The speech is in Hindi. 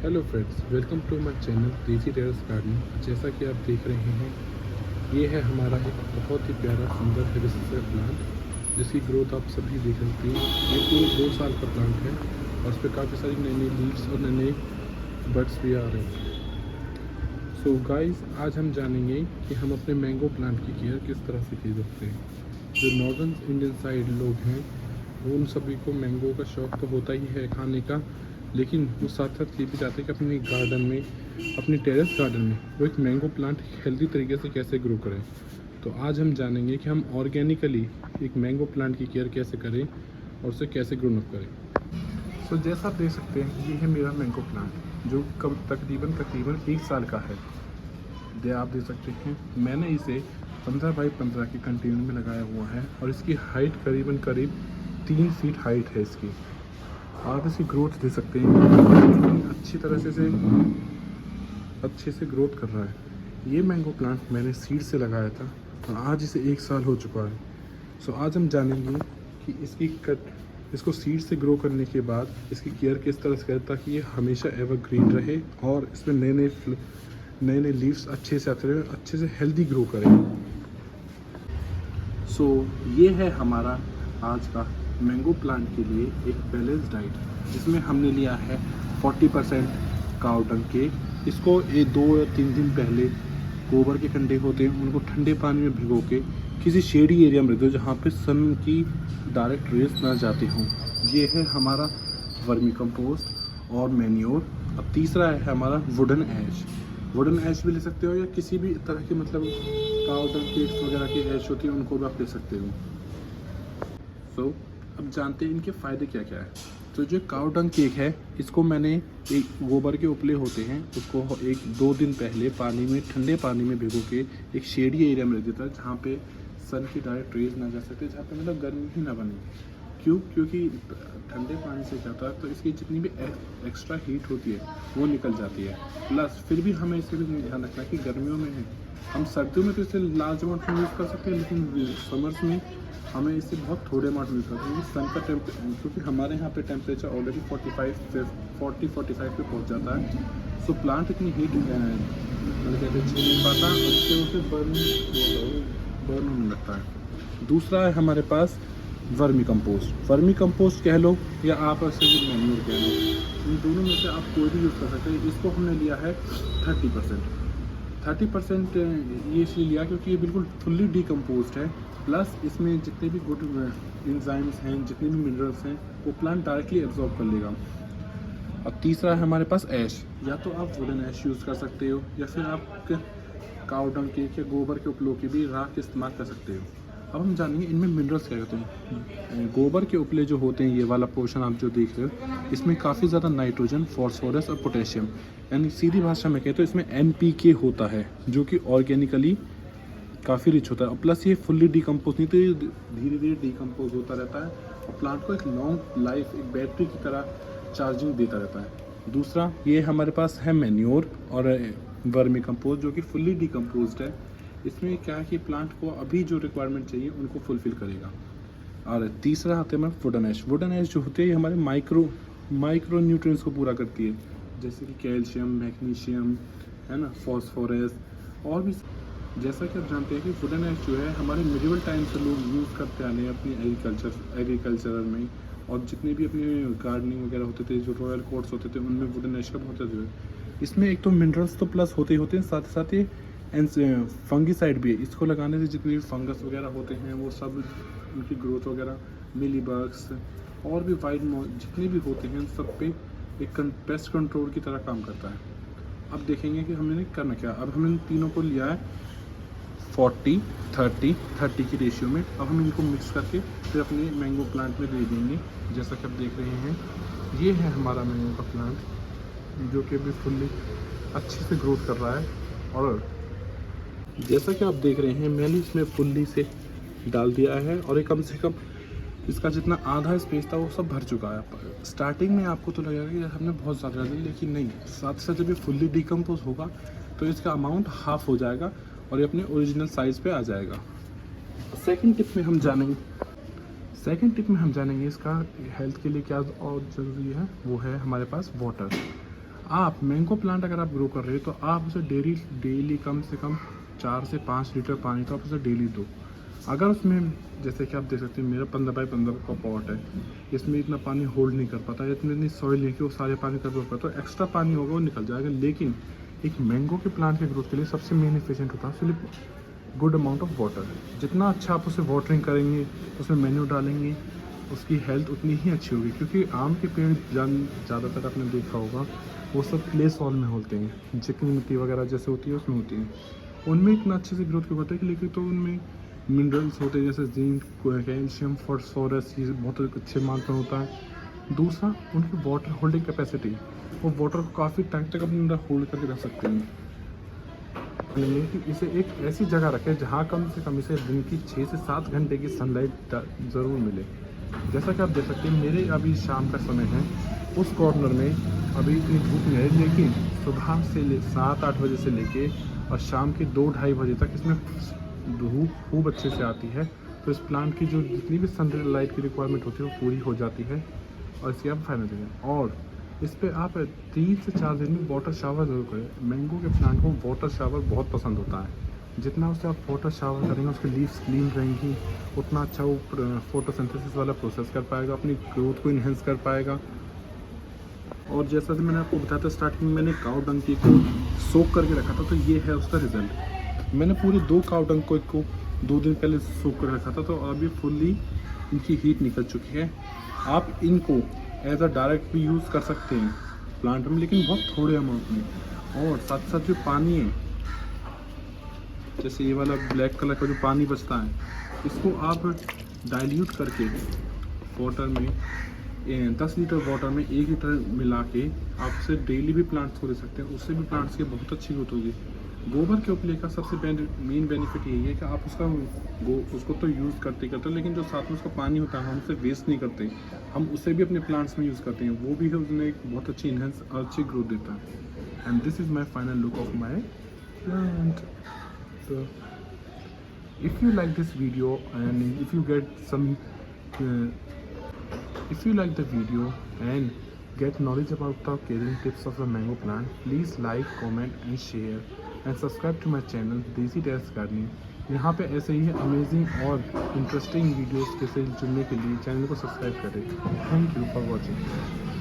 Hello friends, welcome to my channel desi terrace garden. जैसा कि आप देख रहे हैं, ये है हमारा एक बहुत ही प्यारा सुंदर हेबिस्कस प्लांट जिसकी ग्रोथ आप सभी देख सकते हैं। ये पूरे 2 साल का प्लांट है और उस पर काफ़ी सारी नई नई लीव्स और नए नए बड्स भी आ रहे हैं। सो गाइस, आज हम जानेंगे कि हम अपने मैंगो प्लांट की केयर किस तरह से की सकते हैं। जो नॉर्दर्न इंडियन साइड लोग हैं, वो उन सभी को मैंगो का शौक़ तो होता ही है खाने का, लेकिन वो साथ साथ ये भी चाहते हैं कि अपने गार्डन में, अपने टेरेस गार्डन में वो एक मैंगो प्लांट हेल्दी तरीके से कैसे ग्रो करें। तो आज हम जानेंगे कि हम ऑर्गेनिकली एक मैंगो प्लांट की केयर कैसे करें और उसे कैसे ग्रो अप करें। सो जैसा आप देख सकते हैं, ये है मेरा मैंगो प्लांट जो कब तकरीबन 1 साल का है। आप देख सकते हैं, मैंने इसे 15 बाई 15 के कंटेनर में लगाया हुआ है और इसकी हाइट करीब 3 फीट हाइट है इसकी। आप इसकी ग्रोथ दे सकते हैं, अच्छी तरह से अच्छे से ग्रोथ कर रहा है। ये मैंगो प्लांट मैंने सीड से लगाया था और आज इसे 1 साल हो चुका है। सो आज हम जानेंगे कि इसको सीड से ग्रो करने के बाद इसकी केयर किस तरह से करें ताकि ये हमेशा एवरग्रीन रहे और इसमें नए नए लीव्स अच्छे से आते रहे, अच्छे से हेल्दी ग्रो करें। सो ये है हमारा आज का मैंगो प्लांट के लिए एक बैलेंस डाइट, जिसमें हमने लिया है 40% काऊ डंग केक। इसको 2 या 3 दिन पहले गोबर के कंडे होते हैं, उनको ठंडे पानी में भिगो के किसी शेडी एरिया में रख दो जहाँ पे सन की डायरेक्ट रेस ना जाती हों। ये है हमारा वर्मी कंपोस्ट और मैन्योर। अब तीसरा है हमारा वुडन ऐश भी ले सकते हो या किसी भी तरह के मतलब काऊ डंग केक्स वगैरह की ऐश होती है, उनको भी आप ले सकते हो। सो अब जानते हैं इनके फ़ायदे क्या क्या है। तो जो काऊ डंग केक है, इसको मैंने एक गोबर के उपले होते हैं, उसको 1-2 दिन पहले ठंडे पानी में भिगो के एक शेडी एरिया में रख देता है जहाँ पे सन की डायरेक्ट रेज ना जा सकते, जहाँ पे मतलब गर्मी ही ना बने। क्योंकि ठंडे पानी से क्या होता है, तो इसकी जितनी भी एक्स्ट्रा हीट होती है वो निकल जाती है। प्लस फिर भी हमें इसे भी ध्यान रखना है कि गर्मियों में है, हम सर्दियों में तो इसे लार्ज अमाउंट में यूज़ कर सकते हैं, लेकिन समर्स में हमें इससे बहुत थोड़े अमाउंट में यूज़ करते हैं। सन का क्योंकि हमारे यहाँ पे टेम्परेचर ऑलरेडी 40-45 पे पहुँच जाता है। सो प्लांट इतनी हीट मतलब कहते हैं झेल नहीं पाता और इससे उसे बर्न होने लगता है। दूसरा है हमारे पास वर्मी कंपोस्ट कह लो या आप ऐसे भी मैन्योर कह लो, इन दोनों में से आप कोई भी यूज़ कर सकते हैं। इसको हमने लिया है 30% ये इसलिए लिया क्योंकि ये बिल्कुल फुल्ली डिकम्पोज्ड है। प्लस इसमें जितने भी गुड एंजाइम्स हैं, जितने भी मिनरल्स हैं, वो प्लांट डायरेक्टली एब्जॉर्ब कर लेगा। अब तीसरा है हमारे पास ऐश। या तो आप वुडन ऐश यूज़ कर सकते हो या फिर आप काऊ डंग केक या गोबर के उपलों की भी राख इस्तेमाल कर सकते हो। अब हम जानेंगे इनमें मिनरल्स क्या होते हैं। गोबर के उपले जो होते हैं, ये वाला पोर्शन आप जो देख रहे हो, इसमें काफ़ी ज़्यादा नाइट्रोजन, फॉस्फोरस और पोटेशियम, यानी सीधी भाषा में कहें तो इसमें NPK होता है, जो कि ऑर्गेनिकली काफ़ी रिच होता है। और प्लस ये फुल्ली डिकम्पोज नहीं, तो ये धीरे धीरे डिकम्पोज होता रहता है और प्लांट को एक लॉन्ग लाइफ, एक बैटरी की तरह चार्जिंग देता रहता है। दूसरा ये हमारे पास है मैन्योर और वर्मी कंपोस्ट, जो कि फुल्ली डिकम्पोज्ड है। इसमें क्या है कि प्लांट को अभी जो रिक्वायरमेंट चाहिए उनको फुलफिल करेगा। और तीसरा आते हैं हमारे वुडन ऐश जो होते हैं, ये हमारे माइक्रो न्यूट्रिएंट्स को पूरा करती है, जैसे कि कैल्शियम, मैग्नीशियम, है ना, फॉस्फोरस और भी। जैसा कि आप जानते हैं कि वुडन ऐश जो है हमारे मिडिवल टाइम से लोग यूज़ करते आ रहे हैं अपनी एग्रीकल्चर में, और जितने भी अपने गार्डनिंग वगैरह होते थे, जो रॉयल कोर्ट्स होते थे, उनमें वुडन ऐश का बहुत ज़्यादा है। इसमें एक तो मिनरल्स तो प्लस होते ही होते हैं, साथ ही साथ ये फंगीसाइड भी है। इसको लगाने से जितने भी फंगस वगैरह होते हैं वो सब, उनकी ग्रोथ वगैरह, मिलीबग्स और भी वाइड जितने भी होते हैं, सब पे एक पेस्ट कंट्रोल की तरह काम करता है। अब देखेंगे कि हमने करना क्या। अब हमने इन तीनों को लिया है 40-30 की रेशियो में। अब हम इनको मिक्स करके फिर अपने मैंगो प्लांट में दे देंगे। जैसा कि आप देख रहे हैं, ये है हमारा मैंगो का प्लांट जो कि अभी फुल्ली अच्छे से ग्रोथ कर रहा है। और जैसा कि आप देख रहे हैं, मैंने इसमें फुल्ली से डाल दिया है और ये कम से कम इसका जितना आधा स्पेस था वो सब भर चुका है। स्टार्टिंग में आपको तो लगेगा कि हमने बहुत ज़्यादा डाल दिया, लेकिन नहीं, साथ साथ जब ये फुल्ली डिकम्पोज होगा तो इसका अमाउंट हाफ हो जाएगा और ये अपने ओरिजिनल साइज़ पे आ जाएगा। सेकंड टिप में हम जानेंगे इसका हेल्थ के लिए क्या और ज़रूरी है। वो है हमारे पास वाटर। आप मैंगो प्लांट अगर आप ग्रो कर रहे हो तो आप उसे डेली कम से कम 4 से 5 लीटर पानी तो आप उसे डेली दो। अगर उसमें, जैसे कि आप देख सकते हैं मेरा 15 बाई 15 का पॉट है, इसमें इतना पानी होल्ड नहीं कर पाता, इतनी सॉइल नहीं कि वो सारे पानी कर पाता, तो एक्स्ट्रा पानी होगा वो निकल जाएगा। लेकिन एक मैंगो के प्लांट के ग्रोथ के लिए सबसे मेन एफिशिएंट होता है सिर्फ गुड अमाउंट ऑफ वाटर। जितना अच्छा आप उसे वाटरिंग करेंगे, उसमें मेन्यू डालेंगे, उसकी हेल्थ उतनी ही अच्छी होगी। क्योंकि आम के पेड़ ज़्यादातर आपने देखा होगा वो सब क्ले सॉइल में होते हैं, चिकनी मिट्टी वगैरह जैसे होती है उसमें होती है। उनमें इतना अच्छे से ग्रोथ क्यों होता है कि, लेकिन तो उनमें मिनरल्स होते हैं जैसे जिंक, कैल्शियम, फॉस्फोरस, ये बहुत अच्छे मात्रा में होता है। दूसरा उनकी वाटर होल्डिंग कैपेसिटी, वो वाटर को काफ़ी टाइम तक अपने अंदर होल्ड करके रख सकते हैं। नहीं कि इसे एक ऐसी जगह रखें जहाँ कम से कम इसे दिन की 6 से 7 घंटे की सनलाइट ज़रूर मिले। जैसा कि आप देख सकते हैं मेरे अभी शाम का समय है, उस कॉर्नर में अभी इतनी धूप नहीं है, लेकिन सुबह से 7-8 बजे से लेके और शाम के 2-2:30 बजे तक इसमें धूप खूब अच्छे से आती है। तो इस प्लांट की जो जितनी भी सनलाइट की रिक्वायरमेंट होती है वो पूरी हो जाती है। और इसकी आप फायदा देंगे, और इस पे आप 3 से 4 दिन में वाटर शावर ज़रूर करें। मैंगो के प्लांट को वाटर शावर बहुत पसंद होता है। जितना उससे आप वाटर शावर करेंगे, उसकी लीव्स क्लीन रहेंगी, उतना अच्छा वो फोटोसिंथेसिस वाला प्रोसेस कर पाएगा, अपनी ग्रोथ को इन्हेंस कर पाएगा। और जैसा कि मैंने आपको बताया था स्टार्टिंग में, मैंने काऊ डंकी को सोक करके रखा था, तो ये है उसका रिजल्ट। मैंने पूरे 2 काऊ डंक को 2 दिन पहले सोक कर रखा था, तो अभी फुल्ली इनकी हीट निकल चुकी है। आप इनको एज अ डायरेक्ट भी यूज़ कर सकते हैं प्लांट में, लेकिन बहुत थोड़े अमाउंट में। और साथ साथ जो पानी है, जैसे ये वाला ब्लैक कलर का जो पानी बचता है, इसको आप डाइल्यूट करके वाटर में 10 लीटर वाटर में 1 लीटर मिला के आप उसे डेली भी प्लांट्स को दे सकते हैं। उससे भी प्लांट्स की बहुत अच्छी ग्रोथ होगी। गोबर के उपले का सबसे मेन बेनिफिट यही है कि आप उसको तो यूज़ करते हो, लेकिन जो साथ में उसका पानी होता है हम उसे वेस्ट नहीं करते, हम उसे भी अपने प्लांट्स में यूज़ करते हैं। वो भी है उसमें एक बहुत अच्छी इनहेंस और अच्छी ग्रोथ देता है। And this is my final look of my plant. So, if you like this video and if you get some if you like the video and get knowledge about the caring tips of the mango plant, please like, comment and share and subscribe to my channel Desi Terrace Gardening। यहाँ पे ऐसे ही अमेजिंग और इंटरेस्टिंग वीडियोस के साथ जुड़ने के लिए चैनल को सब्सक्राइब करें। Thank you for watching.